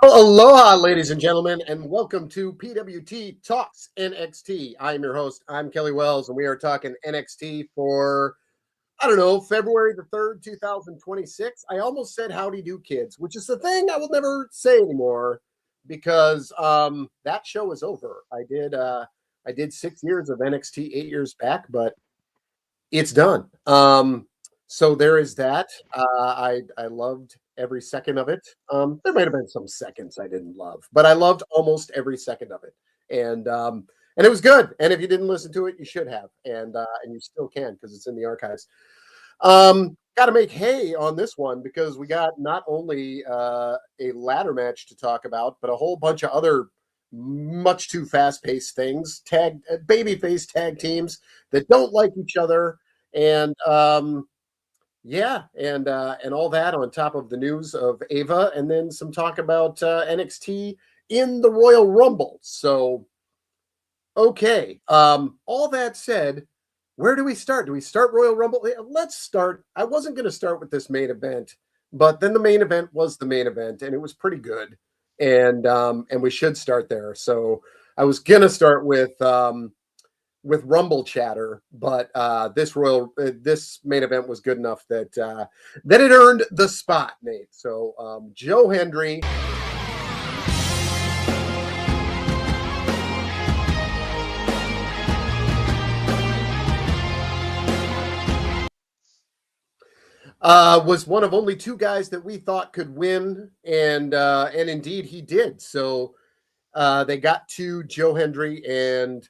Well, aloha, ladies and gentlemen, and welcome to PWT Talks NXT. I'm your host. I'm Kelly Wells, and we are talking NXT for, I don't know, February the 3rd, 2026. I almost said howdy do, kids, which is the thing I will never say anymore because that show is over. I did 6 years of NXT 8 years back, but it's done. So there is that. I loved every second of it. There might have been some seconds I didn't love, but I loved almost every second of it, and it was good. And if you didn't listen to it, you should have, and you still can because it's in the archives. Got to make hay on this one because we got not only a ladder match to talk about, but a whole bunch of other much too fast-paced things. Babyface tag teams that don't like each other, and yeah, and all that on top of the news of Ava, and then some talk about NXT in the Royal Rumble. So, okay. All that said, where do we start? Do we start Royal Rumble? Let's start. I wasn't going to start with this main event, but then the main event was the main event, and it was pretty good, and we should start there. So I was going to start with Rumble chatter, but this main event was good enough that it earned the spot, Nate. So Joe Hendry. Was one of only two guys that we thought could win, and indeed he did. So they got to Joe Hendry and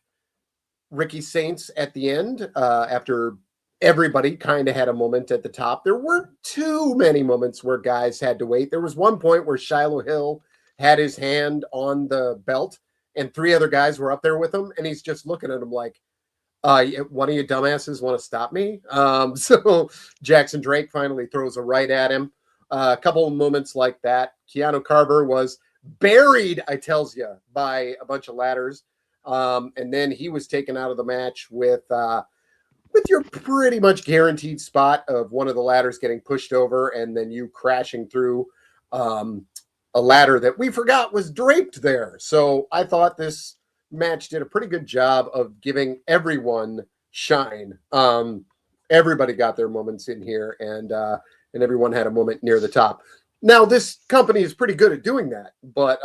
Ricky Saints at the end after everybody kind of had a moment at the top. There weren't too many moments where guys had to wait. There was one point where Shiloh Hill had his hand on the belt and three other guys were up there with him, and he's just looking at him like, one of you dumbasses want to stop me? So Jackson Drake finally throws a right at him. A couple of moments like that. Keanu Carver was buried, I tells you, by a bunch of ladders. And then he was taken out of the match with your pretty much guaranteed spot of one of the ladders getting pushed over and then you crashing through a ladder that we forgot was draped there. So I thought this match did a pretty good job of giving everyone shine. Everybody got their moments in here, and everyone had a moment near the top. Now this company is pretty good at doing that, but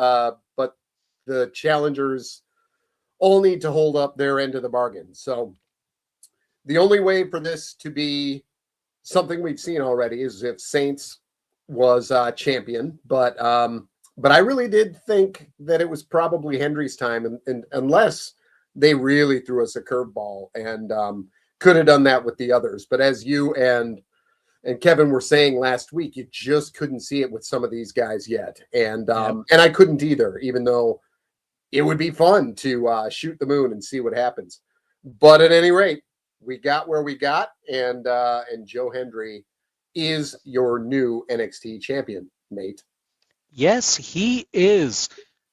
the challengers all need to hold up their end of the bargain. So the only way for this to be something we've seen already is if Saints was champion, but I really did think that it was probably Hendry's time, and unless they really threw us a curveball, and could have done that with the others. But as you and Kevin were saying last week, you just couldn't see it with some of these guys yet, and I couldn't either, even though it would be fun to shoot the moon and see what happens. But at any rate, we got where we got, and Joe Hendry is your new NXT champion, Nate. Yes, he is.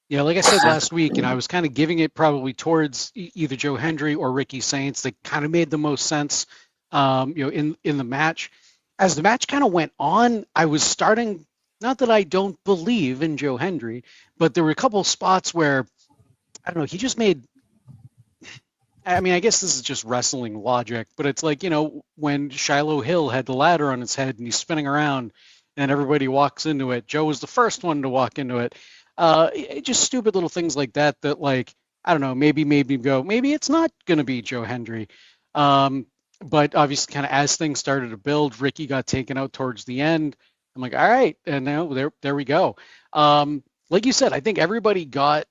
Like I said last week, and I was kind of giving it probably towards either Joe Hendry or Ricky Saints. They kind of made the most sense, in the match. As the match kind of went on, I was starting, not that I don't believe in Joe Hendry, but there were a couple spots where, I don't know, he just made, I mean, I guess this is just wrestling logic, but it's like, when Shiloh Hill had the ladder on his head and he's spinning around and everybody walks into it. Joe was the first one to walk into it. Just stupid little things like that, like, I don't know, maybe made me go, maybe it's not going to be Joe Hendry. But obviously kind of as things started to build, Ricky got taken out towards the end. I'm like, all right. And now there we go. Like you said, I think everybody got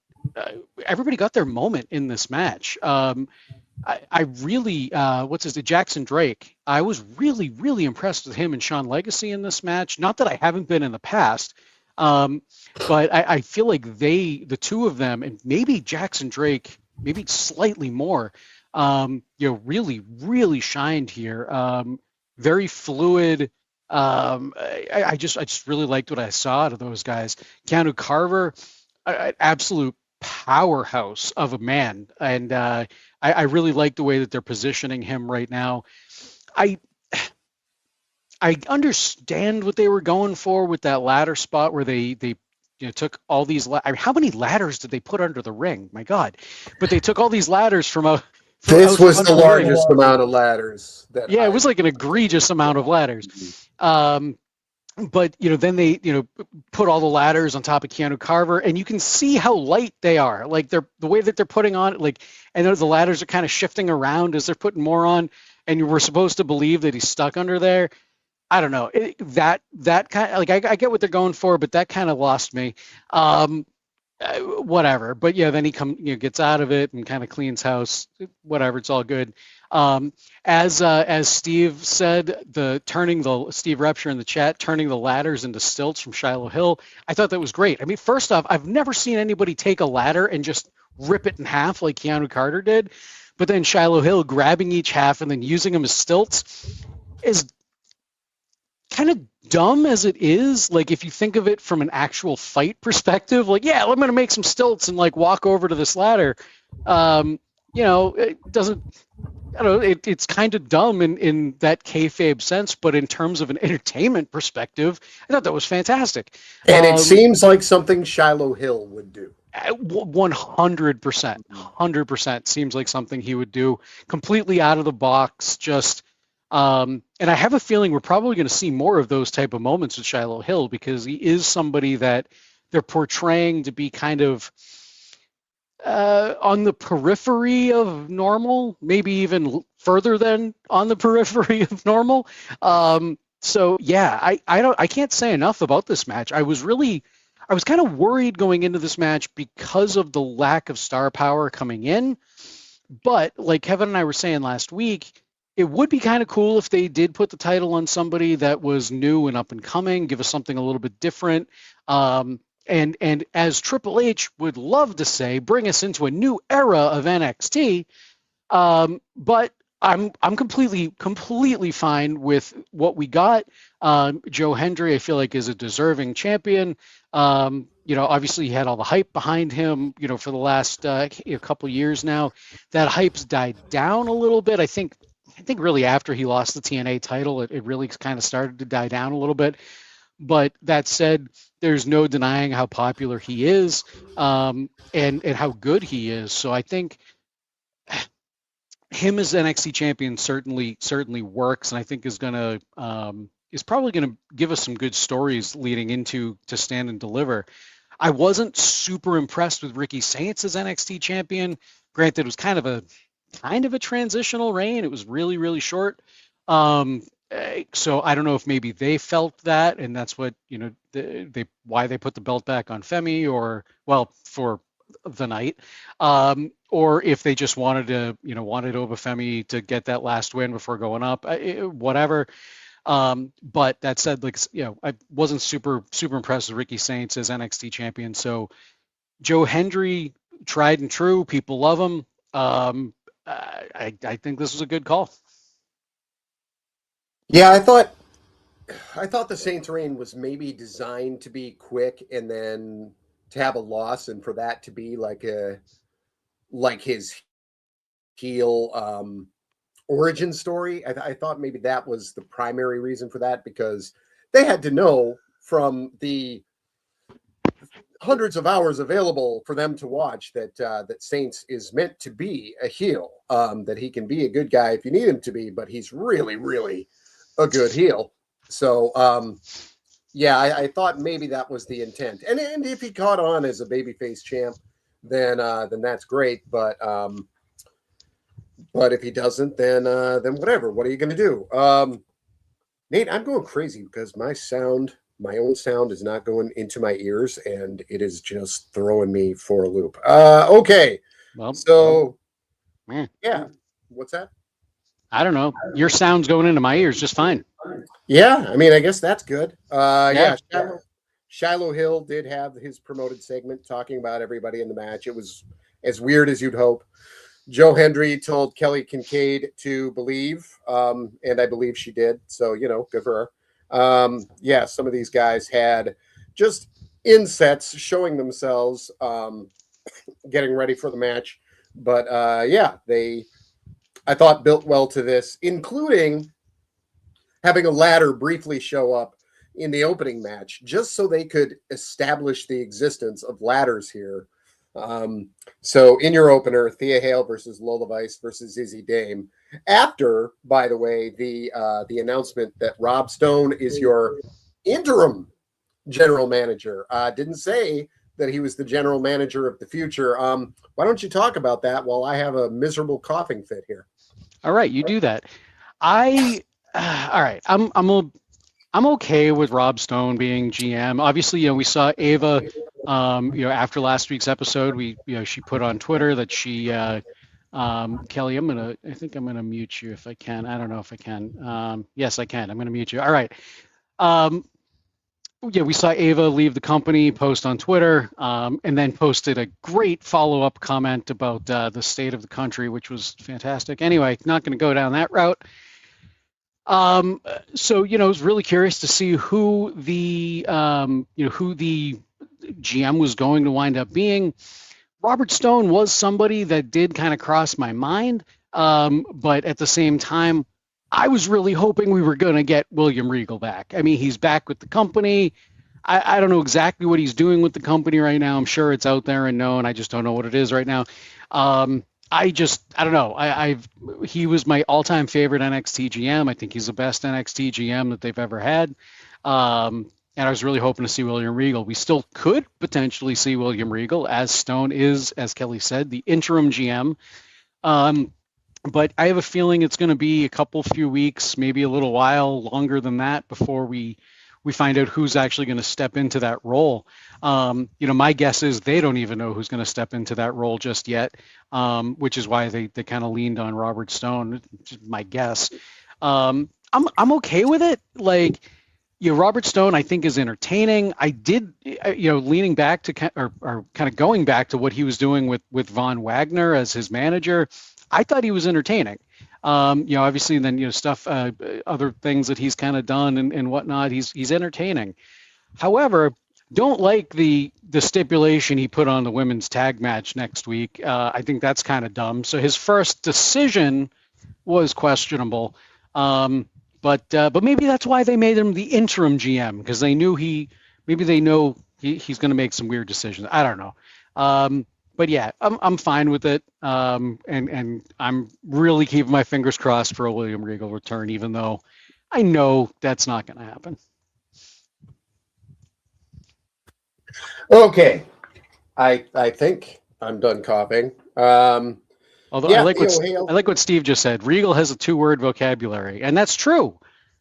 their moment in this match. I really, Jackson Drake. I was really, really impressed with him and Sean Legacy in this match. Not that I haven't been in the past, but I feel like the two of them, and maybe Jackson Drake, maybe slightly more, really, really shined here. Very fluid. I just really liked what I saw out of those guys. Keanu Carver, an absolute powerhouse of a man, and I really like the way that they're positioning him right now. I understand what they were going for with that ladder spot where they took all these. How many ladders did they put under the ring? My God! But they took all these ladders from This was under the largest amount of ladders that. Yeah, it was like an egregious amount of ladders. But then they put all the ladders on top of Keanu Carver, and you can see how light they are. Like the way that they're putting on, like, and the ladders are kind of shifting around as they're putting more on, and you were supposed to believe that he's stuck under there. I don't know. That kind of, like, I get what they're going for, but that kind of lost me. Whatever. But yeah, then he gets out of it and kind of cleans house. Whatever, it's all good. As Steve said, Steve Repture in the chat, turning the ladders into stilts from Shiloh Hill, I thought that was great. I mean, first off, I've never seen anybody take a ladder and just rip it in half like Keanu Carter did. But then Shiloh Hill grabbing each half and then using them as stilts is kind of dumb as it is. Like, if you think of it from an actual fight perspective, like, yeah, I'm going to make some stilts and like walk over to this ladder. It doesn't, I don't know, it's kind of dumb in that kayfabe sense, but in terms of an entertainment perspective, I thought that was fantastic. And it seems like something Shiloh Hill would do. 100% seems like something he would do, completely out of the box. Just and I have a feeling we're probably going to see more of those type of moments with Shiloh Hill, because he is somebody that they're portraying to be kind of on the periphery of normal, maybe even further than on the periphery of normal. So yeah, I can't say enough about this match. I was kind of worried going into this match because of the lack of star power coming in. But like Kevin and I were saying last week, it would be kind of cool if they did put the title on somebody that was new and up and coming, give us something a little bit different. And as Triple H would love to say, bring us into a new era of NXT. But I'm completely fine with what we got. Joe Hendry, I feel like, is a deserving champion. Obviously he had all the hype behind him, for the last couple years now. That hype's died down a little bit. I think really after he lost the TNA title, it really kind of started to die down a little bit. But that said, there's no denying how popular he is, and how good he is. So I think him as NXT champion certainly works, and I think is probably gonna give us some good stories leading into to Stand and Deliver. I wasn't super impressed with Ricky Saints as NXT champion. Granted, it was kind of a transitional reign. It was really short. So I don't know if maybe they felt that, and that's what why they put the belt back on Femi, or for the night, or if they just wanted Oba Femi to get that last win before going up, whatever. But that said, I wasn't super impressed with Ricky Saints as NXT champion. So Joe Hendry, tried and true, people love him. I think this was a good call. Yeah, I thought the Saints reign was maybe designed to be quick, and then to have a loss, and for that to be like his heel origin story. I thought maybe that was the primary reason for that, because they had to know from the hundreds of hours available for them to watch that Saints is meant to be a heel, that he can be a good guy if you need him to be, but he's really a good heel. So I thought maybe that was the intent, and if he caught on as a babyface champ, then that's great. But if he doesn't, then whatever. What are you going to do, Nate? I'm going crazy because my own sound is not going into my ears, and it is just throwing me for a loop. Okay, yeah, what's that? I don't know. Your sound's going into my ears just fine. Yeah, I mean, I guess that's good. Shiloh Hill did have his promoted segment talking about everybody in the match. It was as weird as you'd hope. Joe Hendry told Kelly Kincaid to believe, and I believe she did. So, good for her. Some of these guys had just insets showing themselves, getting ready for the match. But, I thought built well to this, including having a ladder briefly show up in the opening match, just so they could establish the existence of ladders here. So in your opener, Thea Hale versus Lola Vice versus Izzy Dame. After, by the way, the announcement that Rob Stone is your interim general manager. Didn't say that he was the general manager of the future. Why don't you talk about that while I have a miserable coughing fit here? All right, you do that. All right. I'm okay with Rob Stone being GM. Obviously, we saw Ava, after last week's episode, she put on Twitter that she, Kelly, I think I'm gonna mute you if I can. I don't know if I can. Yes, I can. I'm gonna mute you. All right. We saw Ava leave the company, post on Twitter, and then posted a great follow-up comment about the state of the country, which was fantastic. Anyway, not going to go down that route. So I was really curious to see who the GM was going to wind up being. Robert Stone was somebody that did kind of cross my mind, but at the same time, I was really hoping we were going to get William Regal back. I mean, he's back with the company. I don't know exactly what he's doing with the company right now. I'm sure it's out there and known. I just don't know what it is right now. I don't know. He was my all-time favorite NXT GM. I think he's the best NXT GM that they've ever had. And I was really hoping to see William Regal. We still could potentially see William Regal, as Stone is, as Kelly said, the interim GM. But I have a feeling it's going to be a few weeks, maybe a little while longer than that before we find out who's actually going to step into that role. My guess is they don't even know who's going to step into that role just yet, which is why they kind of leaned on Robert Stone. My guess. I'm okay with it. Like, Robert Stone, I think, is entertaining. I did, leaning back to or kind of going back to what he was doing with Von Wagner as his manager. I thought he was entertaining. Obviously, and then stuff, other things that he's kind of done and whatnot. He's entertaining. However, don't like the stipulation he put on the women's tag match next week. I think that's kind of dumb. So his first decision was questionable. But maybe that's why they made him the interim GM, because they know he's going to make some weird decisions. I don't know. But yeah, I'm fine with it, and I'm really keeping my fingers crossed for a William Regal return, even though I know that's not going to happen. Okay, I think I'm done coughing. Although I like what Steve just said. Regal has a 2-word vocabulary, and that's true.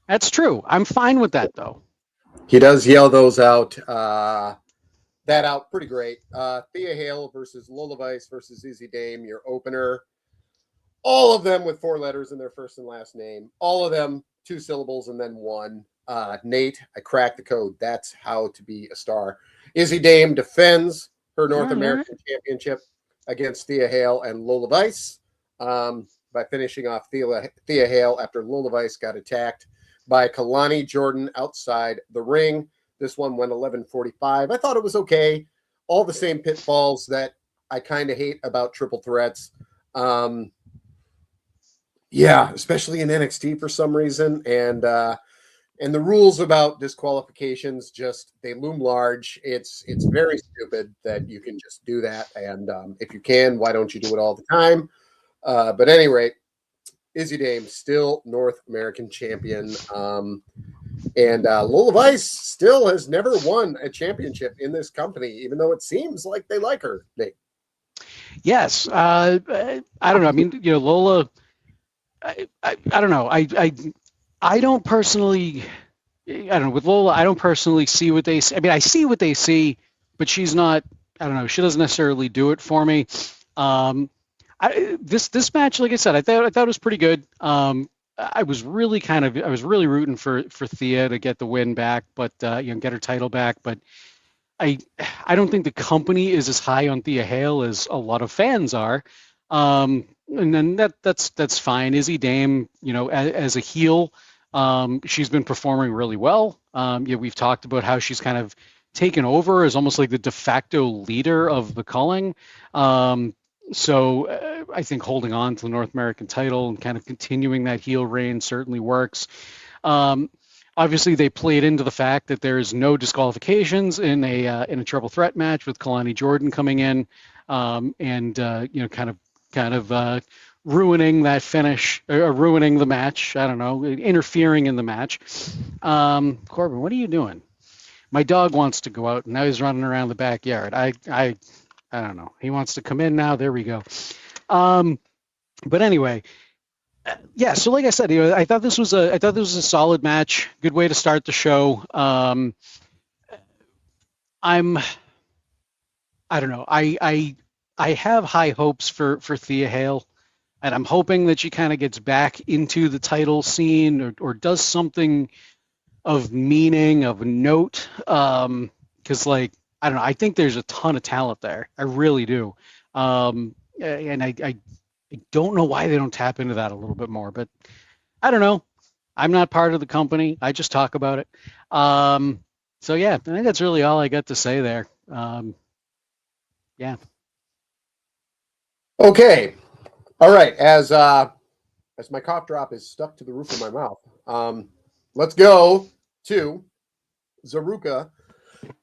That's true. I'm fine with that, though. He does yell those out. That out pretty great. Thea Hale versus Lola Vice versus Izzy Dame, your opener. All of them with 4 letters in their first and last name. All of them 2 syllables and then 1. Nate, I cracked the code. That's how to be a star. Izzy Dame defends her North American Championship against Thea Hale and Lola Vice by finishing off Thea Hale after Lola Vice got attacked by Kalani Jordan outside the ring. This one went 11:45. I thought it was okay. All the same pitfalls that I kind of hate about triple threats. Especially in NXT for some reason. And the rules about disqualifications they loom large. It's very stupid that you can just do that. And if you can, why don't you do it all the time? But at any rate, Izzy Dame still North American champion. And Lola Vice still has never won a championship in this company, even though it seems like they like her, Nate. Yes. I don't know. I mean, Lola, I don't know. I don't personally, with Lola, I don't personally see what they see. I mean, I see what they see, but she's not, I don't know, she doesn't necessarily do it for me. This match, like I said, I thought it was pretty good. I was really rooting for Thea to get the win back, but get her title back. But I don't think the company is as high on Thea Hale as a lot of fans are. And then that's fine. Izzy Dame, as a heel, she's been performing really well. We've talked about how she's kind of taken over as almost like the de facto leader of the Culling. So I think holding on to the North American title and kind of continuing that heel reign certainly works. obviously they played into the fact that there's no disqualifications in a triple threat match with Kalani Jordan coming in, and kind of ruining that finish, or ruining the match. I don't know, interfering in the match. Corbin, what are you doing? My dog wants to go out, and now he's running around the backyard. I don't know. He wants to come in now. There we go. But anyway, yeah. So like I said, I thought this was a solid match. Good way to start the show. I don't know. I have high hopes for Thea Hale, and I'm hoping that she kind of gets back into the title scene, or does something of meaning, of note. Because I don't know. I think there's a ton of talent there. I really do. And I don't know why they don't tap into that a little bit more. But I don't know. I'm not part of the company. I just talk about it. So yeah, I think that's really all I got to say there. Yeah. Okay. All right. As my cough drop is stuck to the roof of my mouth, let's go to Zaruka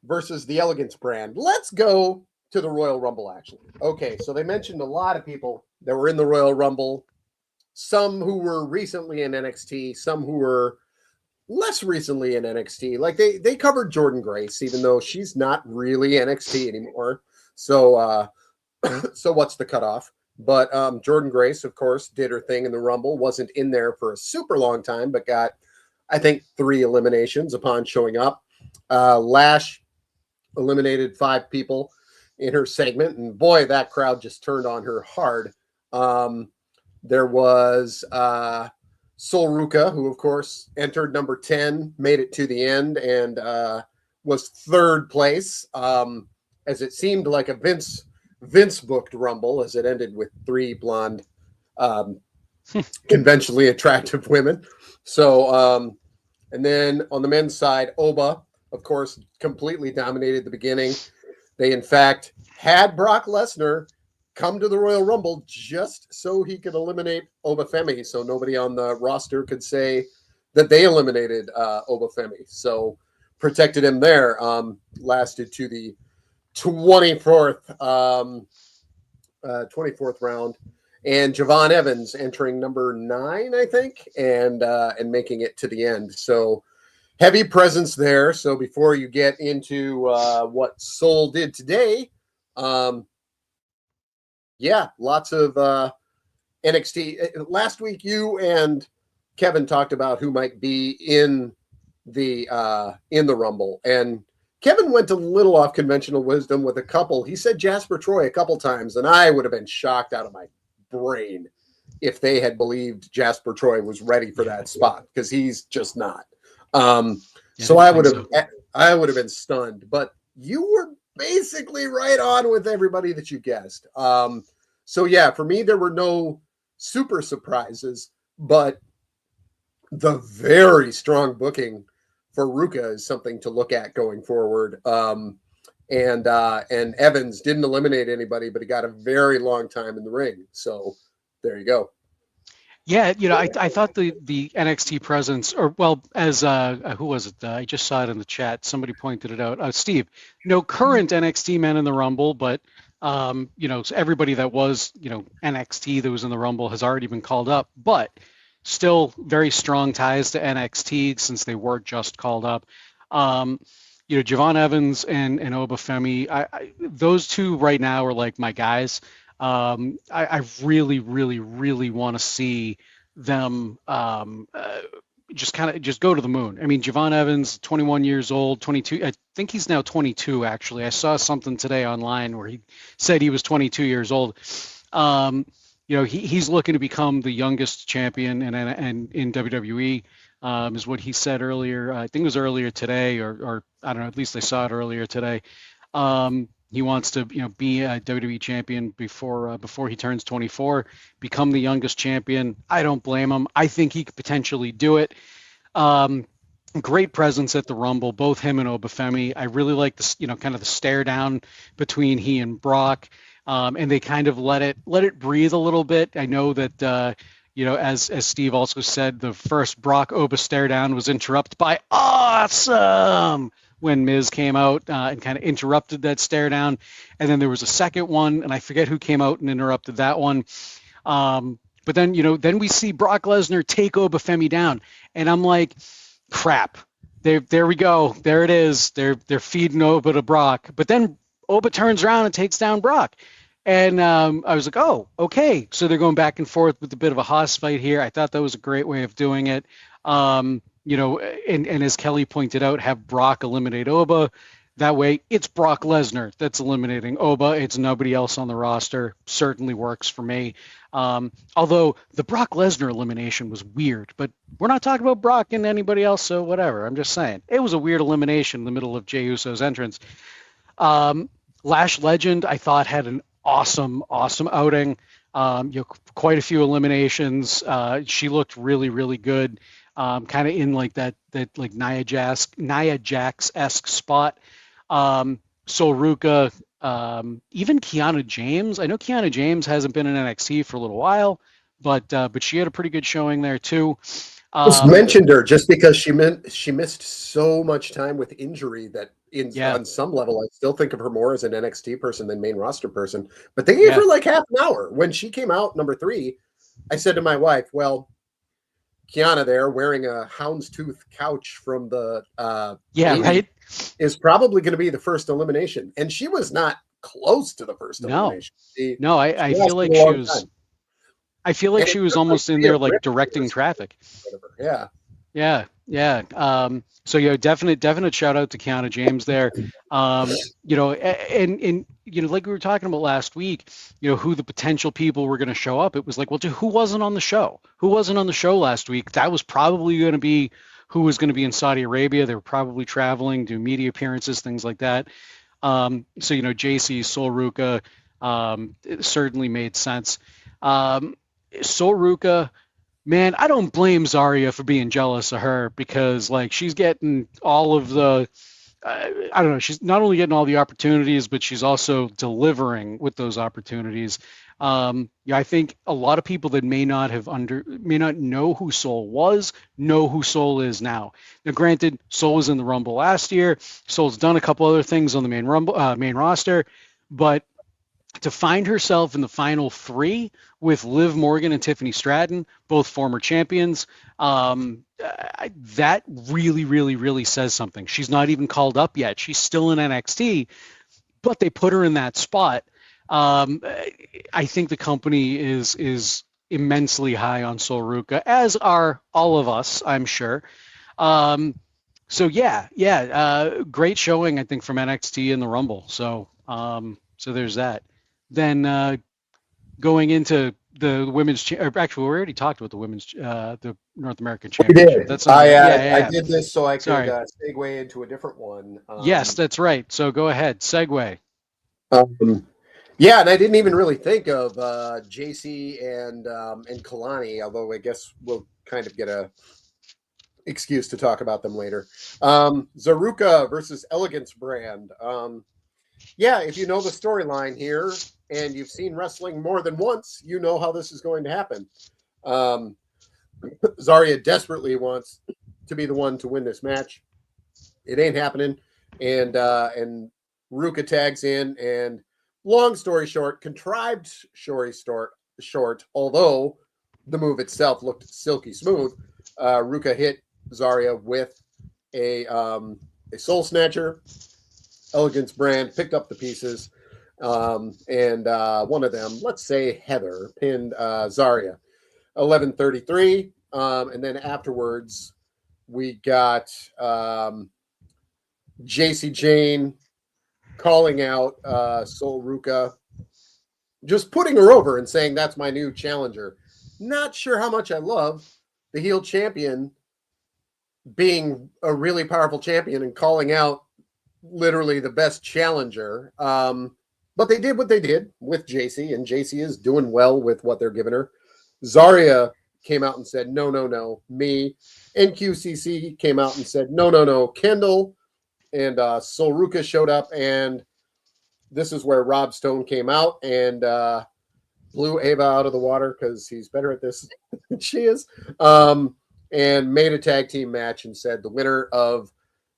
versus the Elegance brand. Let's go to the Royal Rumble, actually. Okay, so they mentioned a lot of people that were in the Royal Rumble, some who were recently in NXT, some who were less recently in NXT. Like they covered Jordan Grace, even though she's not really NXT anymore. So so what's the cutoff? But Jordan Grace, of course, did her thing in the Rumble, wasn't in there for a super long time, but got, I think, 3 eliminations upon showing up. Lash eliminated 5 people in her segment, and boy, that crowd just turned on her hard. There was Sol Ruka, who, of course, entered number 10, made it to the end, and was 3rd place, as it seemed like a Vince booked Rumble, as it ended with 3 blonde, conventionally attractive women. So, and then on the men's side, Oba, of course, completely dominated the beginning. They, in fact, had Brock Lesnar come to the Royal Rumble just so he could eliminate Obafemi, so nobody on the roster could say that they eliminated Obafemi. So protected him there. Lasted to the 24th round, and Javon Evans entering number 9, I think, and making it to the end. So heavy presence there. So before you get into what Soul did today, yeah, lots of NXT. Last week, you and Kevin talked about who might be in the Rumble, and Kevin went a little off conventional wisdom with a couple. He said Jasper Troy a couple times, and I would have been shocked out of my brain if they had believed Jasper Troy was ready for that spot, because he's just not. So I would have been stunned, but you were basically right on with everybody that you guessed. So yeah, for me, there were no super surprises, but the very strong booking for Ruka is something to look at going forward. And Evans didn't eliminate anybody, but he got a very long time in the ring. So there you go. Yeah, I thought the NXT presence, or well, as who was it? I just saw it in the chat. Somebody pointed it out. Steve, no current NXT men in the Rumble, but so everybody that was NXT that was in the Rumble has already been called up, but still very strong ties to NXT since they were just called up. Javon Evans and Obafemi, those two right now are like my guys. I really, really, really want to see them just go to the moon. I mean, Javon Evans, 21 years old, 22. I think he's now 22, actually. I saw something today online where he said he was 22 years old. He's looking to become the youngest champion in WWE, is what he said earlier. I think it was earlier today, or I don't know, at least I saw it earlier today. He wants to, be a WWE champion before he turns 24, become the youngest champion. I don't blame him. I think he could potentially do it. Great presence at the Rumble, both him and Obafemi. I really like this, kind of the stare down between he and Brock, and they kind of let it breathe a little bit. I know that as Steve also said, the first Brock Oba stare down was interrupted by awesome when Miz came out and kind of interrupted that stare down. And then there was a second one, and I forget who came out and interrupted that one. But then, then we see Brock Lesnar take Oba Femi down. And I'm like, crap. There we go. There it is. They're feeding Oba to Brock. But then Oba turns around and takes down Brock. And I was like, oh, okay. So they're going back and forth with a bit of a hoss fight here. I thought that was a great way of doing it. And as Kelly pointed out, have Brock eliminate Oba. That way, it's Brock Lesnar that's eliminating Oba. It's nobody else on the roster. Certainly works for me. Although the Brock Lesnar elimination was weird, but we're not talking about Brock and anybody else, so whatever. I'm just saying. It was a weird elimination in the middle of Jey Uso's entrance. Lash Legend, I thought, had an awesome outing. Quite a few eliminations. She looked really, really good. Kind of in like that like Nia Jax-esque spot. Sol Ruka, even Kiana James. I know Kiana James hasn't been in NXT for a little while, but she had a pretty good showing there too. Just mentioned her just because she missed so much time with injury that on some level I still think of her more as an NXT person than main roster person. But they gave her like half an hour. When she came out number 3, I said to my wife, well, Kiana there wearing a houndstooth couch from the right, is probably going to be the first elimination, and she was not close to the first elimination. I feel like she was. Time. I feel like she was almost in there like directing traffic. Yeah. So definite shout out to Kiana James there. And like we were talking about last week, who the potential people were going to show up. It was like, well, who wasn't on the show? Who wasn't on the show last week? That was probably going to be who was going to be in Saudi Arabia. They were probably traveling, do media appearances, things like that. So JC, Sol Ruka, it certainly made sense. Sol Ruka, man, I don't blame Zarya for being jealous of her because like she's getting all of the, I don't know, she's not only getting all the opportunities, but she's also delivering with those opportunities. I think a lot of people that may not know who Sol was, know who Sol is now. Now, granted, Sol was in the Rumble last year. Sol's done a couple other things on the main roster, but to find herself in the final 3 with Liv Morgan and Tiffany Stratton, both former champions, that really, really, really says something. She's not even called up yet. She's still in NXT, but they put her in that spot. I think the company is immensely high on Sol Ruka, as are all of us, I'm sure. Great showing, I think, from NXT in the Rumble. So there's that. Then going into the women's, actually, we already talked about the women's, the North American Championship. We did. That's I did this so I could segue into a different one. Yes, that's right. So go ahead, segue. And I didn't even really think of JC and Kalani, although I guess we'll kind of get a excuse to talk about them later. Zaruka versus Elegance Brand. If you know the storyline here and you've seen wrestling more than once, you know how this is going to happen. Zarya desperately wants to be the one to win this match. It ain't happening. And Ruka tags in, and long story short, contrived story short, although the move itself looked silky smooth, Ruka hit Zarya with a soul snatcher. Elegance Brand picked up the pieces, and one of them, let's say Heather, pinned Zarya. 11:33, and then afterwards we got JC Jane calling out Sol Ruka, just putting her over and saying that's my new challenger. Not sure how much I love the heel champion being a really powerful champion and calling out literally the best challenger. But they did what they did with JC, and JC is doing well with what they're giving her. Zarya came out and said, no, me. NQCC came out and said, no, Kendall. And Sol Ruka showed up, and this is where Rob Stone came out and blew Ava out of the water because he's better at this than she is, and made a tag team match and said the winner of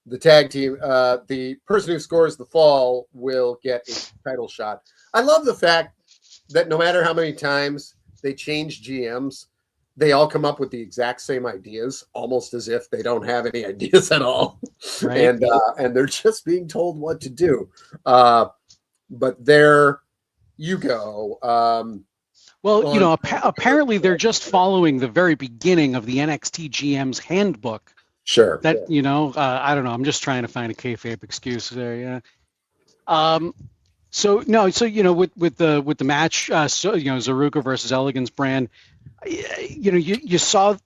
the tag team, the person who scores the fall will get a title shot. I love the fact that no matter how many times they change GMs, they all come up with the exact same ideas, almost as if they don't have any ideas at all. Right. And they're just being told what to do. But there you go. Well, apparently they're just following the very beginning of the NXT GM's handbook. Sure. That, I don't know. I'm just trying to find a kayfabe excuse there. Yeah. So with the match, Zaruka versus Elegance brand, you saw,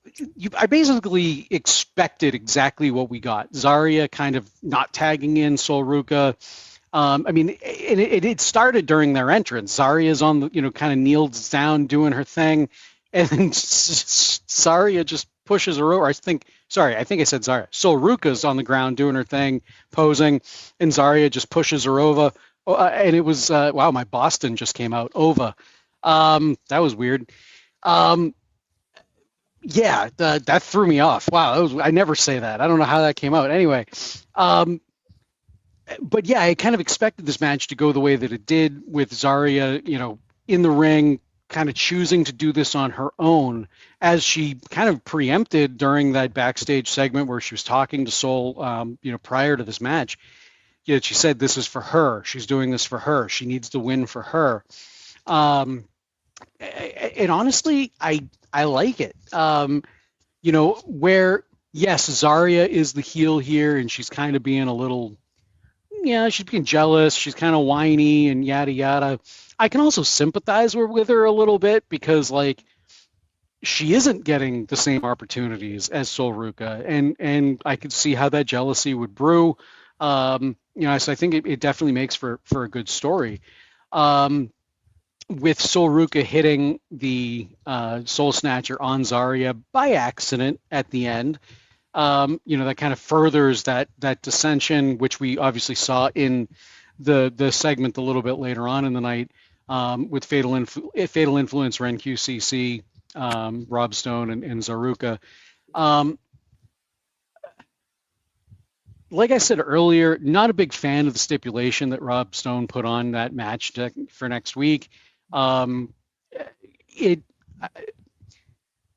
I basically expected exactly what we got. Zarya kind of not tagging in Sol Ruka. It started during their entrance. Zarya's on the, kind of kneels down doing her thing, and then Zarya just pushes her over. I think I said Zarya. Sol Ruka's on the ground doing her thing, posing, and Zarya just pushes her over. And it was, wow, my Boston just came out, Ova. That was weird. That threw me off. Wow, I never say that. I don't know how that came out. Anyway, but yeah, I kind of expected this match to go the way that it did, with Zarya, in the ring, kind of choosing to do this on her own, as she kind of preempted during that backstage segment where she was talking to Sol, prior to this match. She said this is for her. She's doing this for her. She needs to win for her. And honestly, I like it. Where, yes, Zarya is the heel here, and she's kind of being a little, she's being jealous. She's kind of whiny and yada, yada. I can also sympathize with her a little bit, because, she isn't getting the same opportunities as Sol Ruka, and I could see how that jealousy would brew. So I think it definitely makes for a good story. With Sol Ruka hitting the Soul Snatcher on Zarya by accident at the end, that kind of furthers that dissension, which we obviously saw in the segment a little bit later on in the night, with Fatal Influence, Ren QCC, Rob Stone, and Zaruka. Like I said earlier, not a big fan of the stipulation that Rob Stone put on that match for next week.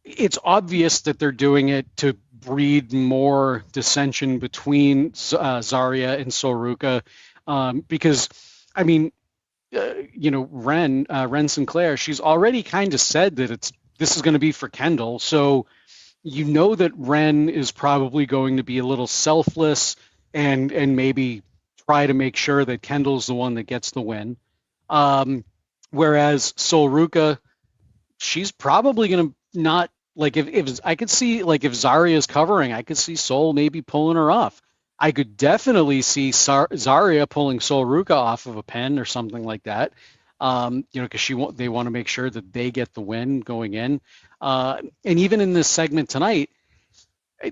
It's obvious that they're doing it to breed more dissension between Zarya and Sol Ruka, because, Ren Sinclair, she's already kind of said that this is going to be for Kendall, so that Ren is probably going to be a little selfless and maybe try to make sure that Kendall's the one that gets the win. Whereas Sol Ruka, she's probably going to not, if I could see, if Zarya is covering, I could see Sol maybe pulling her off. I could definitely see Zarya pulling Sol Ruka off of a pin or something like that. Because they want to make sure that they get the win going in. And even in this segment tonight,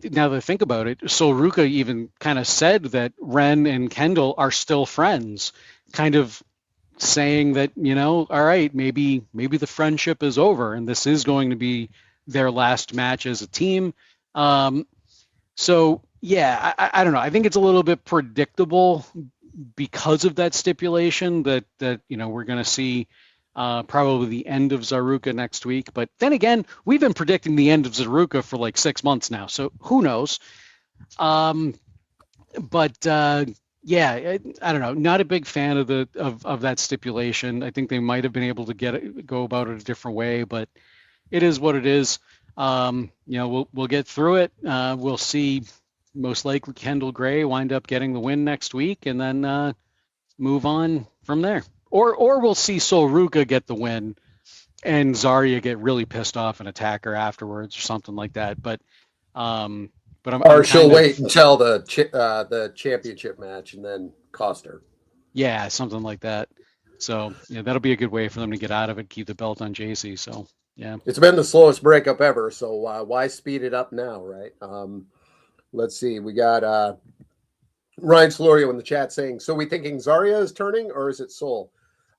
now that I think about it, Sol Ruka even kind of said that Ren and Kendall are still friends, kind of saying that, all right, maybe the friendship is over and this is going to be their last match as a team. So yeah, I don't know. I think it's a little bit predictable because of that stipulation that we're going to see probably the end of Zaruka next week. But then again, we've been predicting the end of Zaruka for 6 months now, so who knows? Yeah, I don't know. Not a big fan of that stipulation. I think they might have been able to go about it a different way, but it is what it is. We'll get through it. We'll see. Most likely Kendall Gray wind up getting the win next week, and then move on from there. Or we'll see Sol Ruka get the win, and Zarya get really pissed off and attack her afterwards, or something like that. But she'll wait until the championship match and then cost her. Yeah, something like that. So that'll be a good way for them to get out of it, keep the belt on JC. So yeah, it's been the slowest breakup ever. So why speed it up now, right? Let's see. We got Ryan Solorio in the chat saying, so we thinking Zarya is turning, or is it Sol?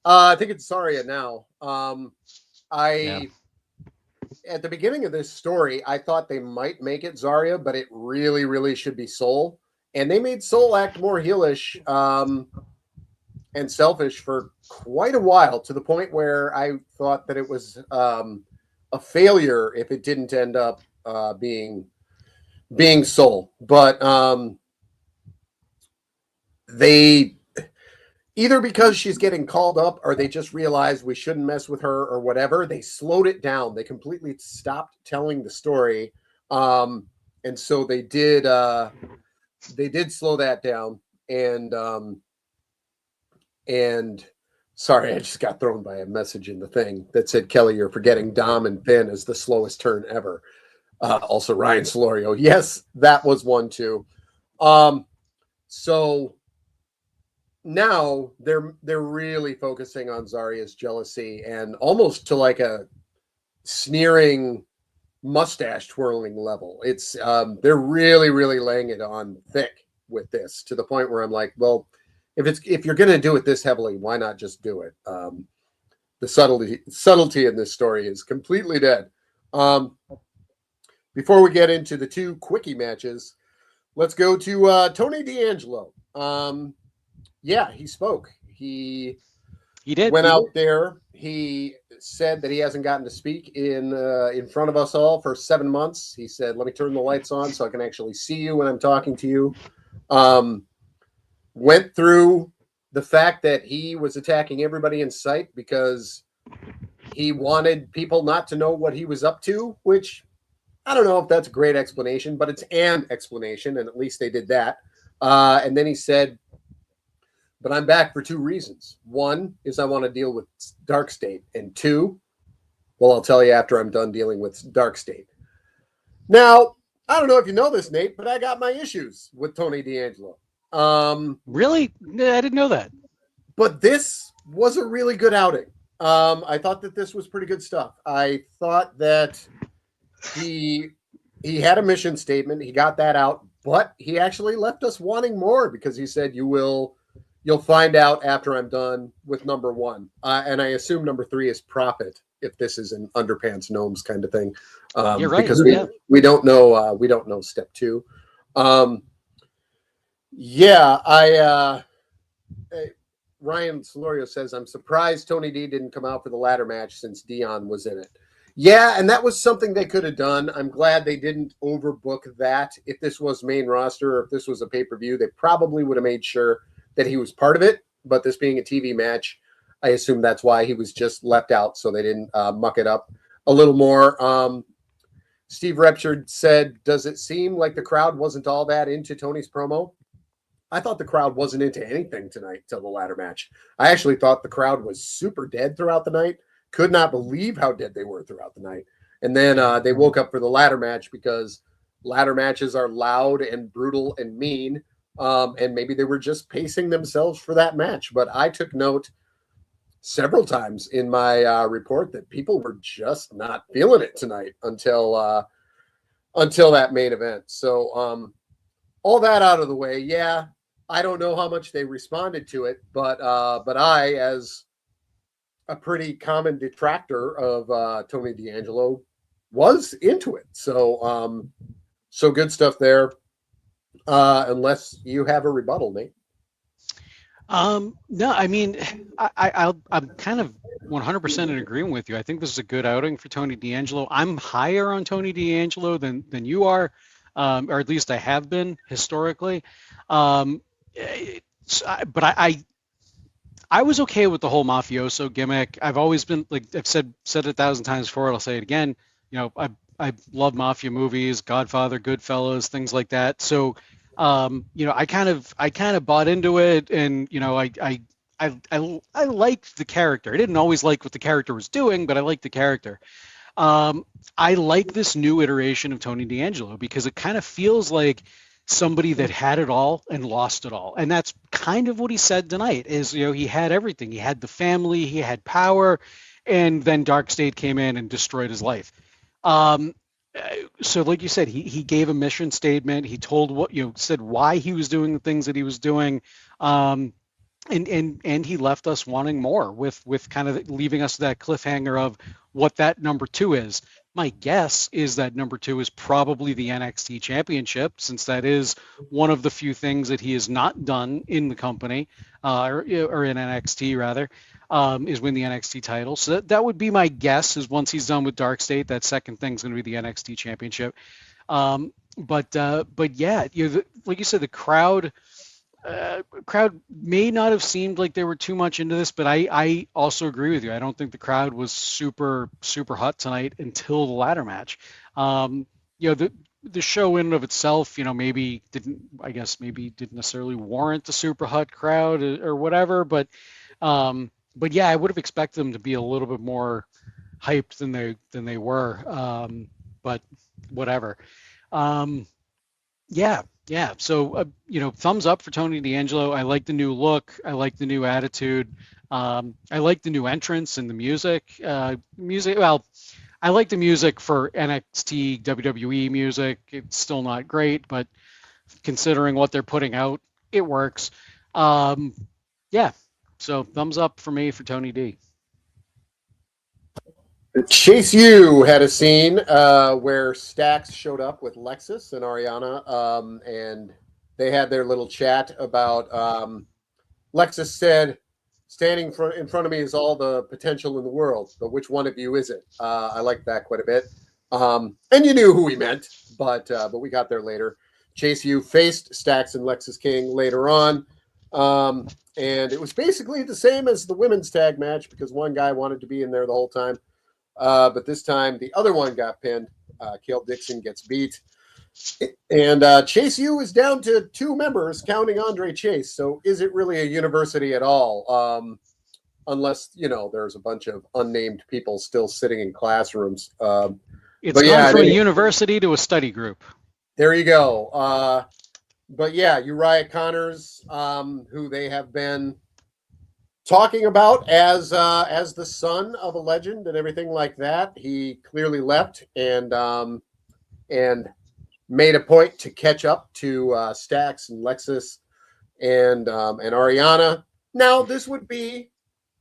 I think it's Zarya now. Yeah. At the beginning of this story, I thought they might make it Zarya, but it really, really should be Soul. And they made Soul act more heelish and selfish for quite a while, to the point where I thought that it was a failure if it didn't end up being Soul. But they either because she's getting called up or they just realized we shouldn't mess with her or whatever, they slowed it down. They completely stopped telling the story. And so they did slow that down. And sorry, I just got thrown by a message in the thing that said, Kelly, you're forgetting Dom and Finn as the slowest turn ever. Also Ryan Solorio. Yes, that was one too. So now they're really focusing on Zarya's jealousy, and almost to like a sneering mustache twirling level. It's they're really, really laying it on thick with this, to the point where I'm like, well, if you're gonna do it this heavily, why not just do it? The subtlety in this story is completely dead. Before we get into the two quickie matches, let's go to Tony D'Angelo. Yeah, he spoke. He did. Went out there. He said that he hasn't gotten to speak in front of us all for 7 months. He said, "Let me turn the lights on so I can actually see you when I'm talking to you." Went through the fact that he was attacking everybody in sight because he wanted people not to know what he was up to, which I don't know if that's a great explanation, but it's an explanation, and at least they did that. And then he said, but I'm back for two reasons. One is I want to deal with Dark State. And two, well, I'll tell you after I'm done dealing with Dark State. Now, I don't know if you know this, Nate, but I got my issues with Tony D'Angelo. Really? I didn't know that. But this was a really good outing. I thought that this was pretty good stuff. I thought that he had a mission statement. He got that out, but he actually left us wanting more, because he said, you'll find out after I'm done with number one. And I assume number 3 is Profit, if this is an Underpants Gnomes kind of thing. You're right. Because we don't know step 2. Ryan Solorio says, I'm surprised Tony D didn't come out for the ladder match since Dion was in it. Yeah, and that was something they could have done. I'm glad they didn't overbook that. If this was main roster, or if this was a pay-per-view, they probably would have made sure that he was part of it. But this being a TV match, I assume that's why he was just left out, so they didn't muck it up a little more. Steve Repchard said, does it seem like the crowd wasn't all that into Tony's promo? I thought the crowd wasn't into anything tonight till the ladder match. I actually thought the crowd was super dead throughout the night. Could not believe how dead they were throughout the night. And then they woke up for the ladder match, because ladder matches are loud and brutal and mean. And maybe they were just pacing themselves for that match. But I took note several times in my report that people were just not feeling it tonight until that main event. So all that out of the way, yeah, I don't know how much they responded to it, but I, as a pretty common detractor of Tony D'Angelo, was into it. So good stuff there. Unless you have a rebuttal, Nate. No, I mean, I'm kind of 100% in agreement with you. I think this is a good outing for Tony D'Angelo. I'm higher on Tony D'Angelo than you are, or at least I have been historically. But I was okay with the whole mafioso gimmick. I've always been, like I've said it 1,000 times before. I'll say it again. You know, I love mafia movies, Godfather, Goodfellas, things like that. So, you know, I kind of bought into it, and you know, I liked the character. I didn't always like what the character was doing, but I liked the character. I like this new iteration of Tony D'Angelo because it kind of feels like somebody that had it all and lost it all. And that's kind of what he said tonight is, you know, he had everything. He had the family, he had power, and then Dark State came in and destroyed his life. So like you said, he gave a mission statement. He told said why he was doing the things that he was doing. And he left us wanting more with kind of leaving us that cliffhanger of what that number 2 is. My guess is that number 2 is probably the NXT championship, since that is one of the few things that he has not done in the company, or in NXT rather, is win the NXT title. So that would be my guess, is once he's done with Dark State, that second thing's going to be the NXT championship. But yeah, like you said, the crowd may not have seemed like they were too much into this, but I also agree with you. I don't think the crowd was super hot tonight until the ladder match. The show in and of itself, maybe didn't necessarily warrant the super hot crowd or whatever, but yeah, I would have expected them to be a little bit more hyped than they were. But whatever. Yeah. So, thumbs up for Tony D'Angelo. I like the new look. I like the new attitude. I like the new entrance and the music. Well, I like the music for NXT WWE music. It's still not great, but considering what they're putting out, it works. Yeah. So thumbs up for me for Tony D. Chase U had a scene where Stax showed up with Lexus and Ariana, and they had their little chat about Lexus said, standing in front of me is all the potential in the world, but which one of you is it? I liked that quite a bit. And you knew who he meant, but we got there later. Chase U faced Stax and Lexus King later on. And it was basically the same as the women's tag match because one guy wanted to be in there the whole time. But this time the other one got pinned. Cale Dixon gets beat. And Chase U is down to 2 members, counting Andre Chase. So is it really a university at all? Unless, there's a bunch of unnamed people still sitting in classrooms. It's gone from a university to a study group. There you go. But yeah, Uriah Connors, who they have been talking about as the son of a legend and everything like that. He clearly left and made a point to catch up to Stax and Lexus and Ariana. Now, this would be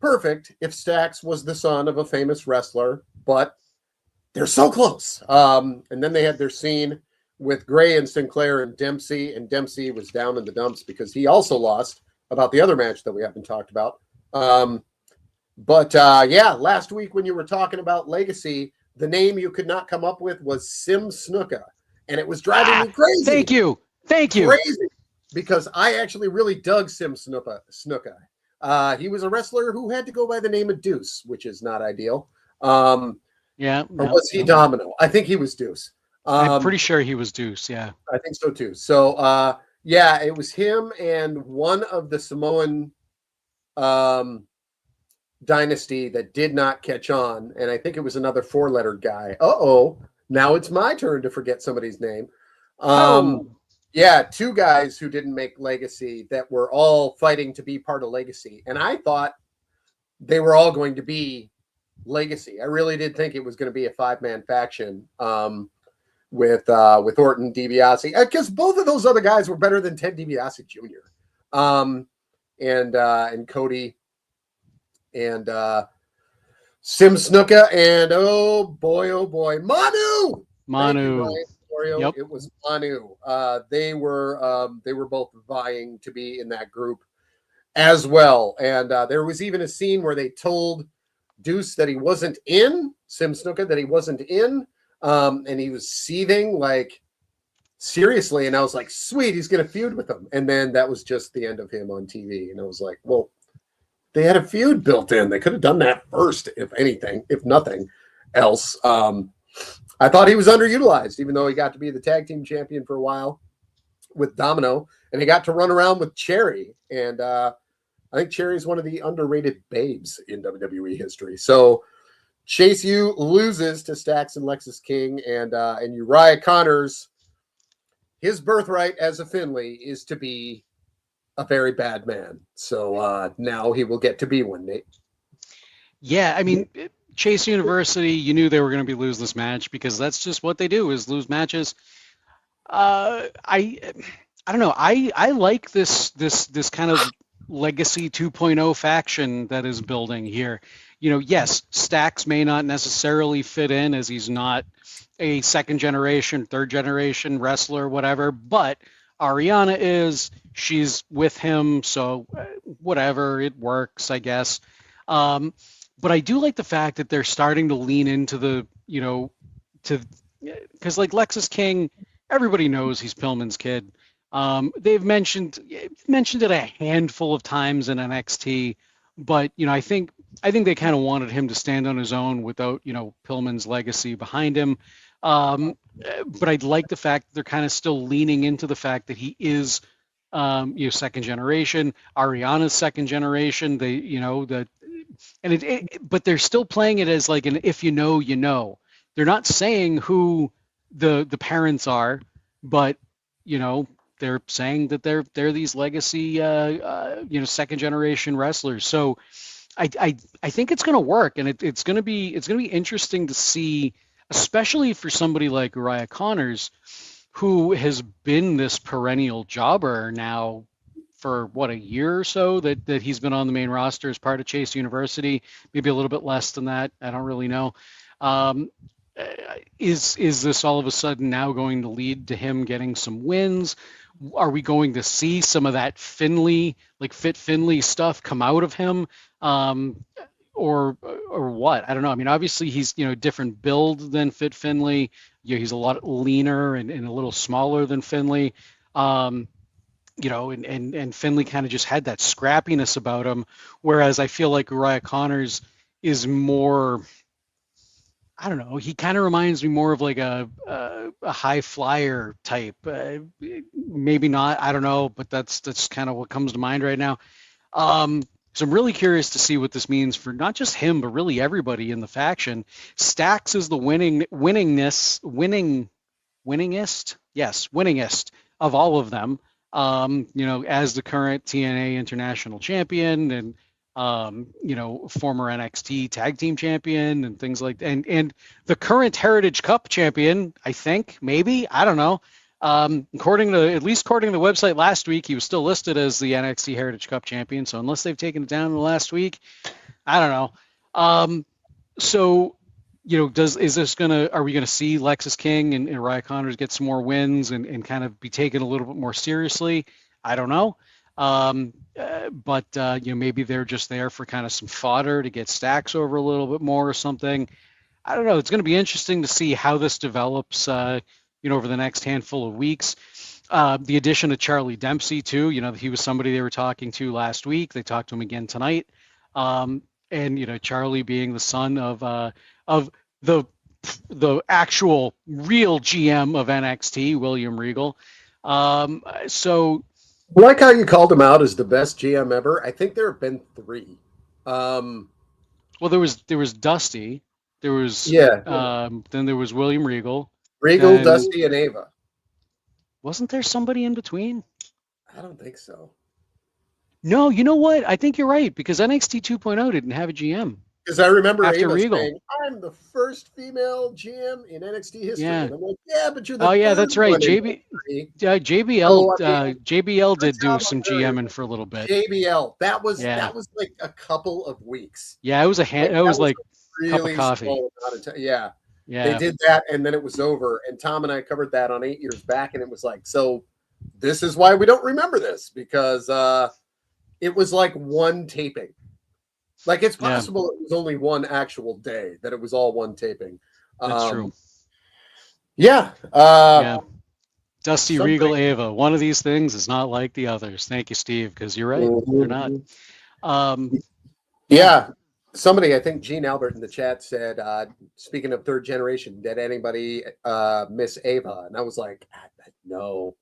perfect if Stax was the son of a famous wrestler, but they're so close. And then they had their scene with Gray and Sinclair and Dempsey was down in the dumps because he also lost about the other match that we haven't talked about. Yeah, last week when you were talking about Legacy, the name you could not come up with was Sim Snuka, and it was driving me crazy. Thank you. Crazy, because I actually really dug Sim Snuka. He was a wrestler who had to go by the name of Deuce, which is not ideal. Or was he Domino? I think he was Deuce. I'm pretty sure he was Deuce, yeah. I think so too. So, yeah, it was him and one of the Samoan dynasty that did not catch on, and I think it was another 4-letter guy. Now it's my turn to forget somebody's name. Yeah, 2 guys who didn't make Legacy that were all fighting to be part of Legacy, and I thought they were all going to be Legacy. I really did think it was going to be a 5-man faction. With Orton, DiBiase, because both of those other guys were better than Ted DiBiase Jr. And Cody and Sim Snuka and oh boy, Manu. Yep. It was Manu. They were both vying to be in that group as well, and there was even a scene where they told Deuce that he wasn't in, Sim Snuka that he wasn't in. And he was seething, like, seriously. And I was like, sweet, he's going to feud with him. And then that was just the end of him on TV. And I was like, well, they had a feud built in. They could have done that first, if anything, if nothing else. I thought he was underutilized, even though he got to be the tag team champion for a while with Domino. And he got to run around with Cherry. And I think Cherry is one of the underrated babes in WWE history. So Chase U loses to Stax and Lexus King, and Uriah Connors, his birthright as a Finley is to be a very bad man. So now he will get to be one, Nate. Yeah, I mean, Chase University, you knew they were going to be losing this match because that's just what they do, is lose matches. I don't know. I like this kind of Legacy 2.0 faction that is building here. yes, Stax may not necessarily fit in as he's not a second generation, third generation wrestler, whatever, but Ariana is, she's with him, so whatever, it works, I guess. But I do like the fact that they're starting to lean into the, because like Lexus King, everybody knows he's Pillman's kid. They've mentioned it a handful of times in NXT, but I think they kind of wanted him to stand on his own without Pillman's legacy behind him. But I like the fact that they're kind of still leaning into the fact that he is second generation. Ariana's second generation. But they're still playing it as like an if you know, you know. They're not saying who the parents are, but they're saying that they're these legacy second generation wrestlers. So I think it's going to work, and it's going to be interesting to see, especially for somebody like Uriah Connors, who has been this perennial jobber now for a year or so that he's been on the main roster as part of Chase University, maybe a little bit less than that. I don't really know. Is this all of a sudden now going to lead to him getting some wins? Are we going to see some of that Finley, like Fit Finley stuff come out of him? Or what? I don't know. I mean, obviously he's, different build than Fit Finley. He's a lot leaner and a little smaller than Finley. And Finley kind of just had that scrappiness about him. Whereas I feel like Uriah Connors is more, I don't know. He kind of reminds me more of like a high flyer type. Maybe not. I don't know. But that's kind of what comes to mind right now. So I'm really curious to see what this means for not just him, but really everybody in the faction. Stax is the winningest of all of them. As the current TNA International Champion and former NXT Tag Team Champion and things like that, and the current Heritage Cup Champion, I think, maybe, I don't know. According to the website last week, he was still listed as the NXT Heritage Cup Champion. So unless they've taken it down in the last week, I don't know. So, are we gonna see Lexus King and Uriah Connors get some more wins and kind of be taken a little bit more seriously? I don't know. But maybe they're just there for kind of some fodder to get Stax over a little bit more or something. I don't know. It's going to be interesting to see how this develops, over the next handful of weeks. The addition of Charlie Dempsey too. He was somebody they were talking to last week. They talked to him again tonight. And Charlie being the son of the actual real GM of NXT, William Regal. So. I like how you called him out as the best GM ever. I think there have been 3. Well, there was Dusty. There was then there was William Regal. Regal, Dusty, and Ava. Wasn't there somebody in between? I don't think so. No, you know what? I think you're right, because NXT 2.0 didn't have a GM. Because I remember after Ava Regal saying, "I'm the first female GM in NXT history." Yeah. And I'm like, "Yeah, but you're the Oh yeah, third that's right. one in history." JBL did do some GMing for a little bit. JBL. That was like a couple of weeks. Yeah, it was like a cup of coffee. Yeah. Yeah. They did that, and then it was over. And Tom and I covered that on 8 years back, and it was like, so this is why we don't remember this, because it was like one taping. Like, it's possible it was only one actual day that it was all one taping. That's true. Yeah. Dusty, Regal, Ava. One of these things is not like the others. Thank you, Steve, because you're right. They're not. Yeah. Somebody, I think Gene Albert in the chat said, speaking of third generation, did anybody miss Ava? And I was like, no.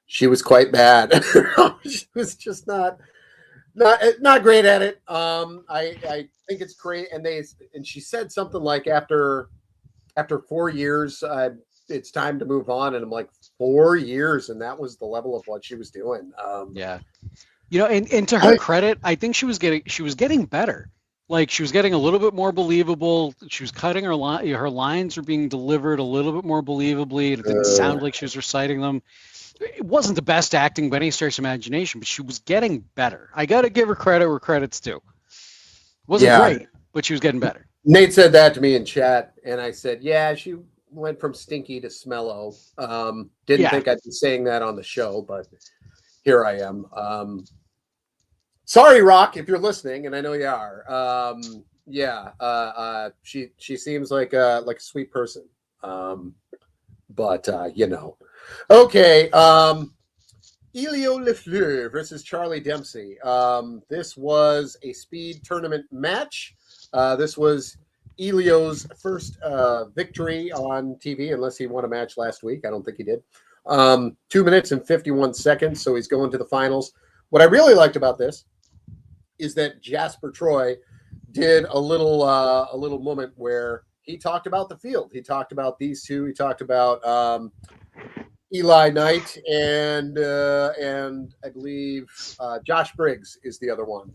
She was quite bad. She was just not great at it. I think it's great. And she said something like after 4 years, it's time to move on. And I'm like, 4 years, and that was the level of what she was doing. Yeah. And to her credit, I think she was getting better. Like, she was getting a little bit more believable. She was cutting her lines were being delivered a little bit more believably. It didn't sound like she was reciting them. It wasn't the best acting by any stretch of imagination, but she was getting better. I got to give her credit where credit's due. Wasn't great, but she was getting better. Nate said that to me in chat, and I said, yeah, she went from stinky to smello. Didn't think I'd be saying that on the show, but here I am. Sorry, Rock, if you're listening, and I know you are. She seems like a sweet person. But okay. Elio Lefleur versus Charlie Dempsey. This was a speed tournament match. This was Elio's first victory on TV, unless he won a match last week. I don't think he did. 2 minutes and 51 seconds, so he's going to the finals. What I really liked about this is that Jasper Troy did a little moment where he talked about the field. He talked about these two. He talked about Eli Knight and I believe Josh Briggs is the other one.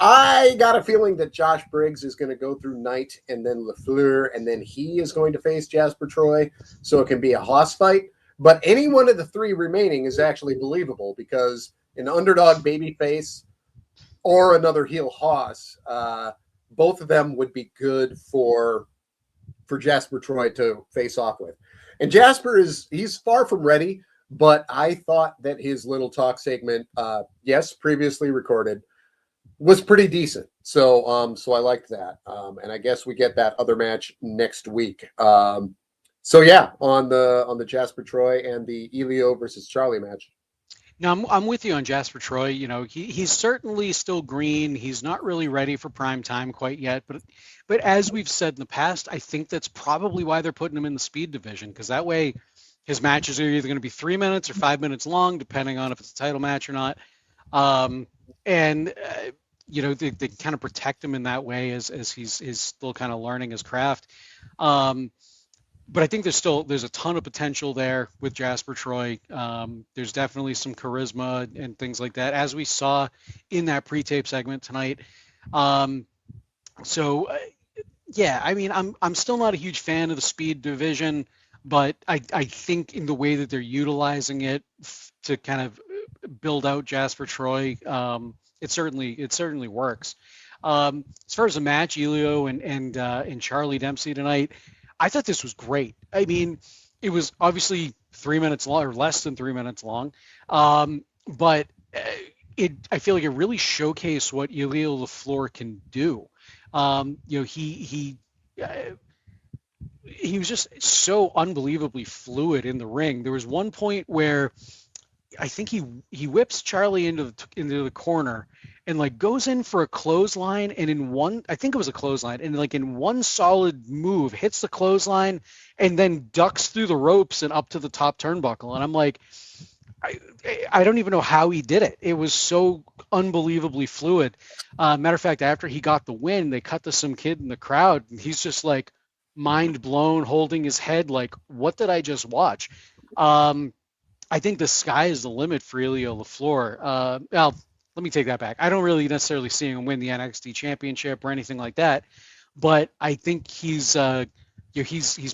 I got a feeling that Josh Briggs is going to go through Knight and then Lafleur, and then he is going to face Jasper Troy, so it can be a hoss fight. But any one of the three remaining is actually believable, because an underdog babyface or another heel hoss, both of them would be good for Jasper Troy to face off with. And Jasper he's far from ready, but I thought that his little talk segment, yes, previously recorded, was pretty decent. So I liked that. And I guess we get that other match next week. So yeah, on the Jasper Troy and the Elio versus Charlie match. No, I'm with you on Jasper Troy. You know, he's certainly still green. He's not really ready for prime time quite yet. But as we've said in the past, I think that's probably why they're putting him in the speed division, because that way his matches are either going to be 3 minutes or 5 minutes long, depending on if it's a title match or not. You know, they kind of protect him in that way as he's still kind of learning his craft. But I think there's a ton of potential there with Jasper Troy. There's definitely some charisma and things like that, as we saw in that pre-tape segment tonight. Yeah, I mean, I'm still not a huge fan of the speed division, but I think in the way that they're utilizing it to kind of build out Jasper Troy, it certainly works. As far as the match, Elio and Charlie Dempsey tonight, I thought this was great. I mean, it was obviously 3 minutes long, or less than 3 minutes long, but I feel like it really showcased what Elio LaFleur can do. You know, he was just so unbelievably fluid in the ring. There was one point where I think he whips Charlie into the corner and like goes in for a clothesline, and I think it was a clothesline, and like in one solid move hits the clothesline and then ducks through the ropes and up to the top turnbuckle. And I'm like, I don't even know how he did it. It was so unbelievably fluid. Matter of fact, after he got the win, they cut to some kid in the crowd, and he's just like mind blown, holding his head like, what did I just watch? I think the sky is the limit for Elio LaFleur. Well, let me take that back. I don't really necessarily see him win the NXT championship or anything like that, but I think he's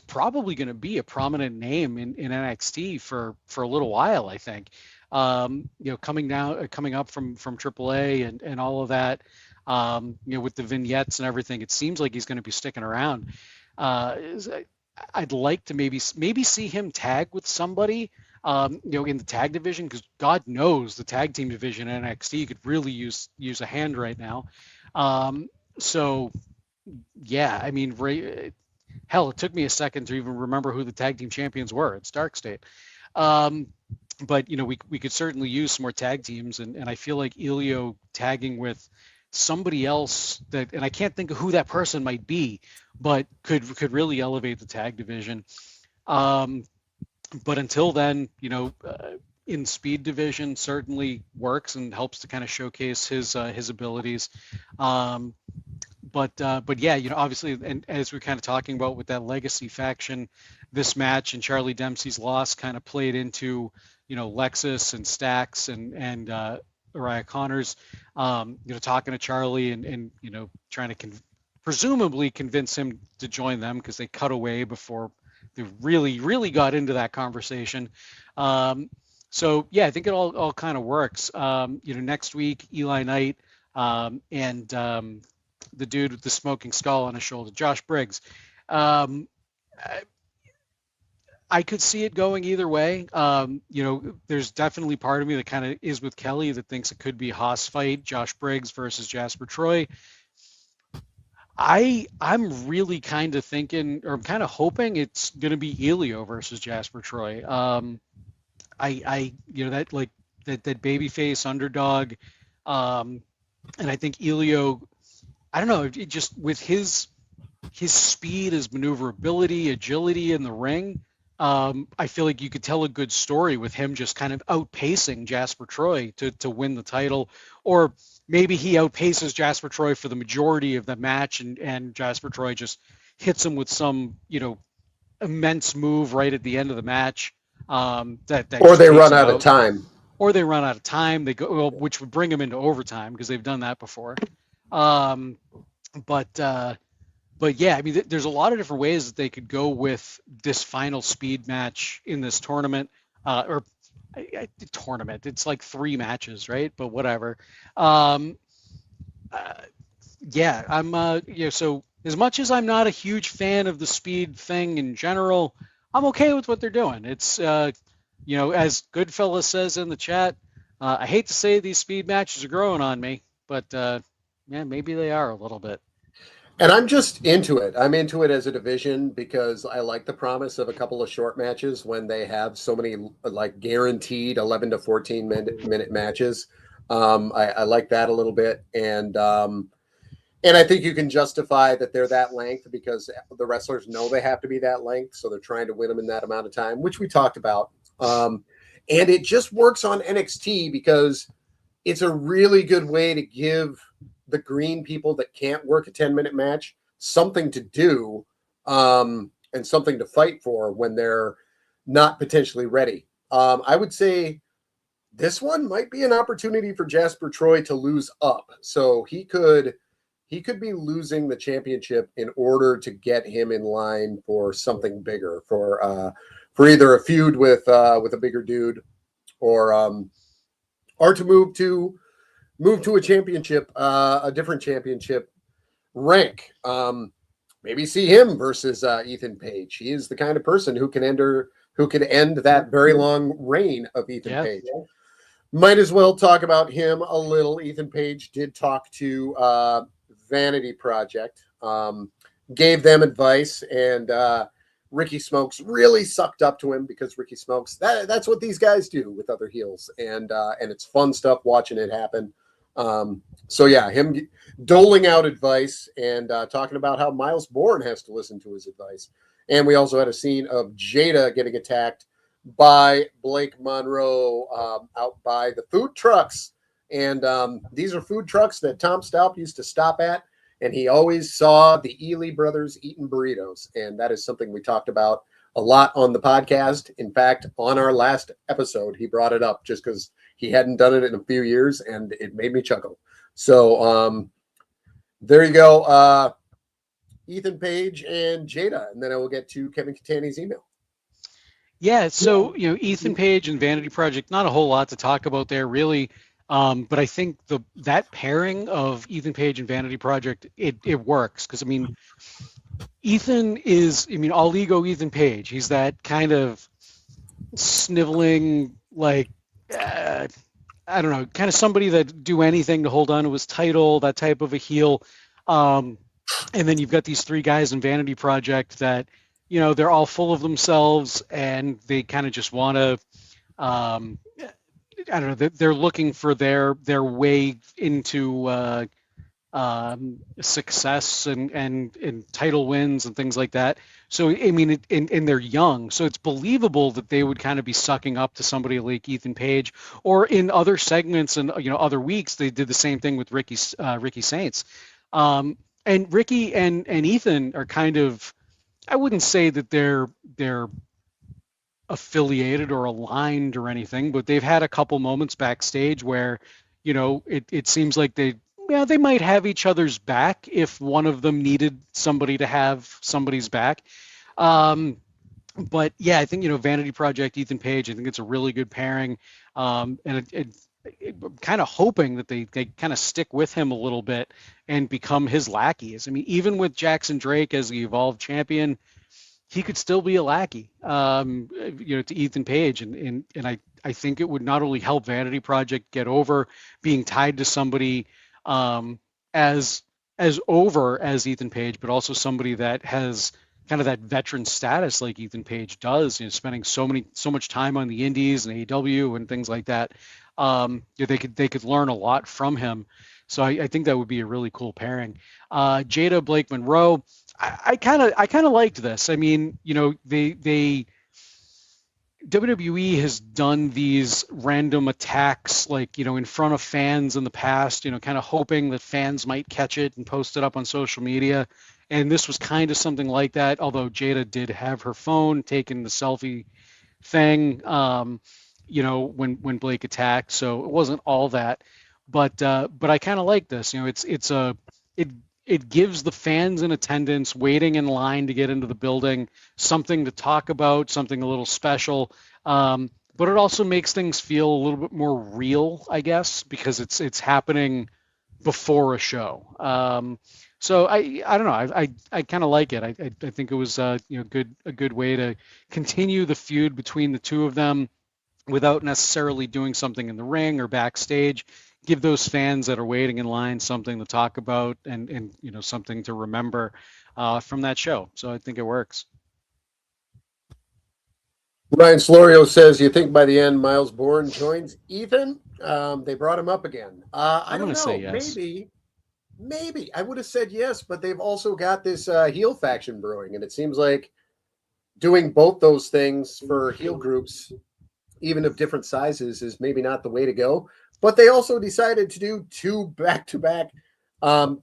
probably going to be a prominent name in NXT for a little while, I think. You know, coming up from AAA and all of that, you know, with the vignettes and everything, it seems like he's going to be sticking around. I'd like to maybe see him tag with somebody, you know, in the tag division, because God knows the tag team division in NXT could really use a hand right now. So yeah, I mean, hell, it took me a second to even remember who the tag team champions were. It's Dark State. But you know, we could certainly use some more tag teams, and I feel like Elio tagging with somebody else and I can't think of who that person might be, but could really elevate the tag division. But until then, you know, in speed division certainly works and helps to kind of showcase his abilities. But yeah, you know, obviously, and as we're kind of talking about with that legacy faction, this match and Charlie Dempsey's loss kind of played into, you know, Lexus and Stax and Uriah Connors, you know, talking to Charlie and you know, trying to presumably convince him to join them, because they cut away before they really got into that conversation. So yeah, I think it all kind of works. You know, next week, Eli Knight and the dude with the smoking skull on his shoulder, Josh Briggs. Um, I could see it going either way. There's definitely part of me that kind of is with Kelly that thinks it could be a Haas fight, Josh Briggs versus Jasper Troy. I'm really kind of thinking, or I'm kind of hoping it's going to be Elio versus Jasper Troy. That like that babyface underdog, and I think Elio, I don't know, it just with his speed, his maneuverability, agility in the ring. I feel like you could tell a good story with him just kind of outpacing Jasper Troy to win the title, or maybe he outpaces Jasper Troy for the majority of the match, and Jasper Troy just hits him with some immense move right at the end of the match. That or just they takes run him out of out. time. Or they run out of time. They go, well, which would bring them into overtime because they've done that before. Um, but yeah, I mean, there's a lot of different ways that they could go with this final speed match in this tournament, tournament. It's like 3 matches, right? But whatever. Yeah, I'm. So as much as I'm not a huge fan of the speed thing in general, I'm okay with what they're doing. It's as Goodfella says in the chat, I hate to say these speed matches are growing on me, but yeah, maybe they are a little bit. And I'm just into it. I'm into it as a division because I like the promise of a couple of short matches when they have so many like guaranteed 11 to 14 minute matches. I like that a little bit. And I think you can justify that they're that length because the wrestlers know they have to be that length. So they're trying to win them in that amount of time, which we talked about. And it just works on NXT because it's a really good way to give the green people that can't work a 10-minute match something to do and something to fight for when they're not potentially ready. I would say this one might be an opportunity for Jasper Troy to lose up. So he could be losing the championship in order to get him in line for something bigger, for either a feud with a bigger dude or to move to a championship, a different championship rank. Maybe see him versus Ethan Page. He is the kind of person who can end that very long reign of Ethan Page. Might as well talk about him a little. Ethan Page did talk to Vanity Project, gave them advice, and Ricky Smokes really sucked up to him because Ricky Smokes, that's what these guys do with other heels, and it's fun stuff watching it happen. So yeah, him doling out advice and talking about how Miles Bourne has to listen to his advice. And we also had a scene of Jada getting attacked by Blake Monroe out by the food trucks. And these are food trucks that Tom Stalp used to stop at. And he always saw the Ely brothers eating burritos. And that is something we talked about a lot on the podcast. In fact, on our last episode, he brought it up just because he hadn't done it in a few years, and it made me chuckle. So there you go. Ethan Page and Jada. And then I will get to Kevin Catani's email. Yeah, so Ethan Page and Vanity Project, not a whole lot to talk about there, really. But I think that pairing of Ethan Page and Vanity Project, it works because Ethan is, all ego Ethan Page. He's that kind of sniveling, like I don't know, kind of somebody that do anything to hold on to his title, that type of a heel. And then you've got these 3 guys in Vanity Project that they're all full of themselves and they kind of just want to. I don't know. They're looking for their way into success and title wins and things like that. So and they're young, so it's believable that they would kind of be sucking up to somebody like Ethan Page. Or in other segments and other weeks, they did the same thing with Ricky Saints. And Ricky and Ethan are kind of, I wouldn't say that they're affiliated or aligned or anything, but they've had a couple moments backstage where, it seems like they might have each other's back if one of them needed somebody to have somebody's back. But yeah, I think, Vanity Project, Ethan Page, I think it's a really good pairing. And kind of hoping that they kind of stick with him a little bit and become his lackeys. I mean, even with Jackson Drake as the Evolved champion, he could still be a lackey, to Ethan Page, and I think it would not only help Vanity Project get over being tied to somebody as over as Ethan Page, but also somebody that has kind of that veteran status like Ethan Page does, spending so much time on the Indies and AEW and things like that. They could learn a lot from him. So I think that would be a really cool pairing. Jada Blake Monroe, I kind of liked this. I mean, they WWE has done these random attacks, like, in front of fans in the past, kind of hoping that fans might catch it and post it up on social media. And this was kind of something like that, although Jada did have her phone taking the selfie thing, when Blake attacked. So it wasn't all that. But I kind of like this. It gives the fans in attendance waiting in line to get into the building something to talk about, something a little special. But it also makes things feel a little bit more real, I guess, because it's happening before a show. So I don't know. I kind of like it. I think it was a good way to continue the feud between the two of them without necessarily doing something in the ring or backstage. Give those fans that are waiting in line something to talk about and something to remember from that show. So I think it works. Ryan Slorio says, you think by the end Miles Bourne joins Ethan? They brought him up again. I don't know. Say yes. Maybe. I would have said yes, but they've also got this heel faction brewing, and it seems like doing both those things for heel groups, even of different sizes, is maybe not the way to go. But they also decided to do 2 back-to-back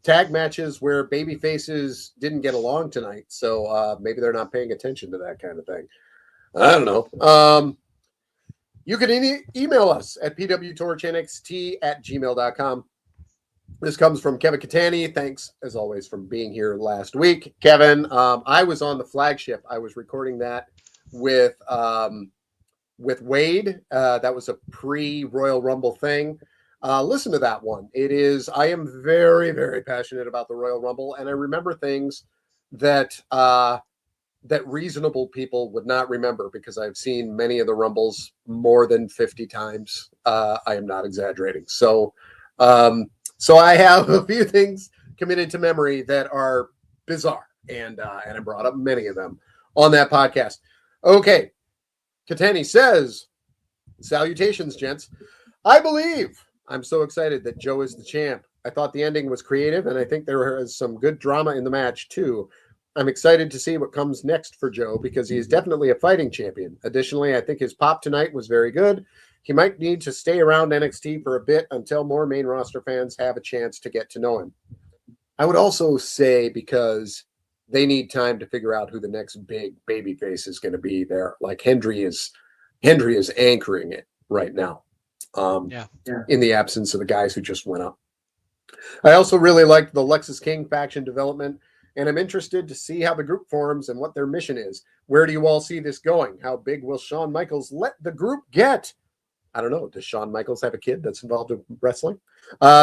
tag matches where baby faces didn't get along tonight. So maybe they're not paying attention to that kind of thing. I don't know. You can email us at pwtorchnxt@gmail.com. This comes from Kevin Catani. Thanks, as always, for being here last week. Kevin, I was on the flagship. I was recording that with Wade. That was a pre-Royal Rumble thing. Listen to that one. I am very, very passionate about the Royal Rumble, and I remember things that reasonable people would not remember because I've seen many of the Rumbles more than 50 times. I am not exaggerating. So I have a few things committed to memory that are bizarre, and I brought up many of them on that podcast. Okay. Katani says, salutations, gents. I believe I'm so excited that Joe is the champ. I thought the ending was creative, and I think there is some good drama in the match, too. I'm excited to see what comes next for Joe because he is definitely a fighting champion. Additionally, I think his pop tonight was very good. He might need to stay around NXT for a bit until more main roster fans have a chance to get to know him. I would also say because they need time to figure out who the next big babyface is going to be there. Like Hendry is anchoring it right now. In the absence of the guys who just went up. I also really liked the Lexus King faction development, and I'm interested to see how the group forms and what their mission is. Where do you all see this going? How big will Shawn Michaels let the group get? I don't know. Does Shawn Michaels have a kid that's involved in wrestling?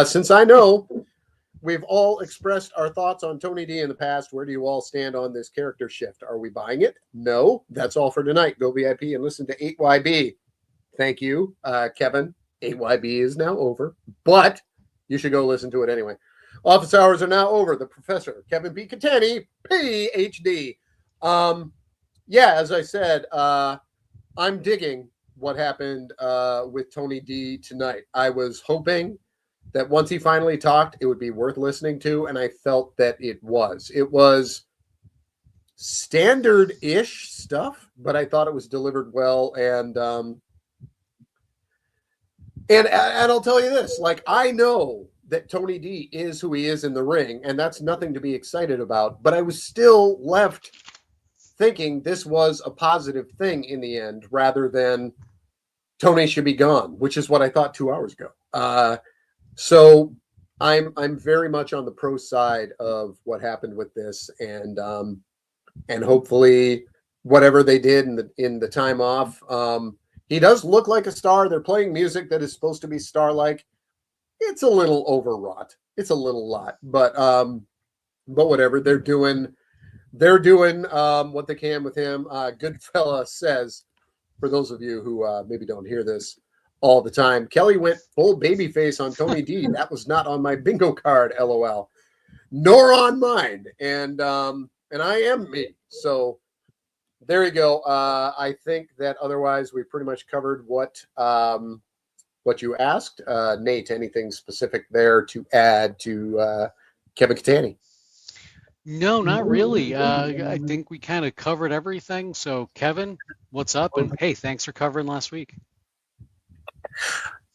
Since I know we've all expressed our thoughts on Tony D in the past, where do you all stand on this character shift? Are we buying it? No. That's all for tonight. Go VIP and listen to 8YB. Thank you, Kevin. 8YB is now over, but you should go listen to it anyway. Office hours are now over. The professor, Kevin B. Catani, PhD. As I said, I'm digging what happened with Tony D tonight. I was hoping that once he finally talked, it would be worth listening to, and I felt that it was. It was standard-ish stuff, but I thought it was delivered well, and I'll tell you this, like, I know that Tony D is who he is in the ring, and that's nothing to be excited about, but I was still left thinking this was a positive thing in the end, rather than Tony should be gone, which is what I thought 2 hours ago. So I'm very much on the pro side of what happened with this, and hopefully whatever they did in the time off, He does look like a star. They're playing music that is supposed to be star-like. It's a little overwrought. It's a little lot, but whatever. They're doing what they can with him. Goodfella says, for those of you who maybe don't hear this all the time, Kelly went full babyface on Tony D. That was not on my bingo card, LOL, nor on mine. And I am me. So there you go. I think that otherwise we pretty much covered what you asked. Nate, anything specific there to add to Kevin Catani? No, not really. I think we kind of covered everything. So, Kevin, what's up? And hey, thanks for covering last week.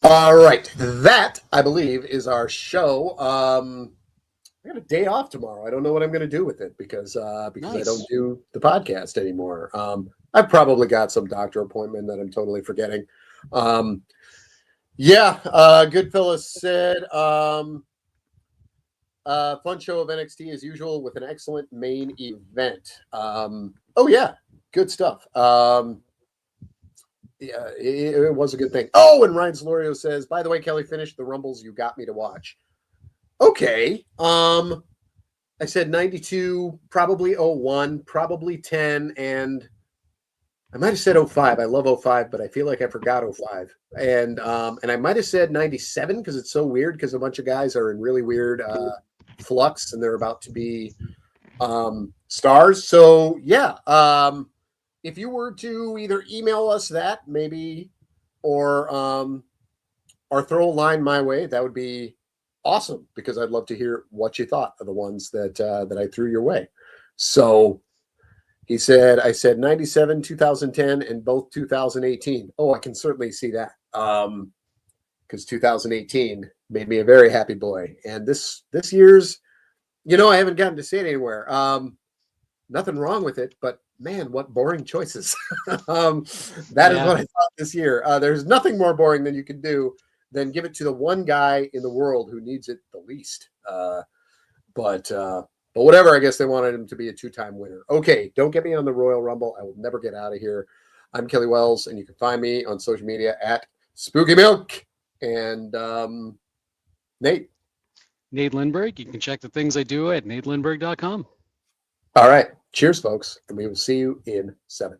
All right. That, I believe, is our show. I got a day off tomorrow. I don't know what I'm going to do with it because nice. I don't do the podcast anymore. I've probably got some doctor appointment that I'm totally forgetting. Goodfellas said, fun show of NXT as usual with an excellent main event. Good stuff. It was a good thing. Oh, and Ryan Solorio says, by the way, Kelly finished the Rumbles you got me to watch. Okay. I said 92, probably 01, probably 10, and I might have said 05. I love 05, but I feel like I forgot 05. And I might have said 97 because it's so weird because a bunch of guys are in really weird flux and they're about to be stars. So yeah, if you were to either email us that maybe or throw a line my way, that would be awesome because I'd love to hear what you thought of the ones that I threw your way. So he said, I said 97, 2010, and both 2018. Oh, I can certainly see that. Because 2018 made me a very happy boy. And this year's, I haven't gotten to see it anywhere. Nothing wrong with it, but man, what boring choices. That is what I thought this year. There's nothing more boring than you can do than give it to the one guy in the world who needs it the least. But whatever, I guess they wanted him to be a two-time winner. Okay, don't get me on the Royal Rumble. I will never get out of here. I'm Kelly Wells, and you can find me on social media at Spooky Milk. And Nate Lindberg. You can check the things I do at natelindberg.com. All right. Cheers, folks. And we will see you in 7.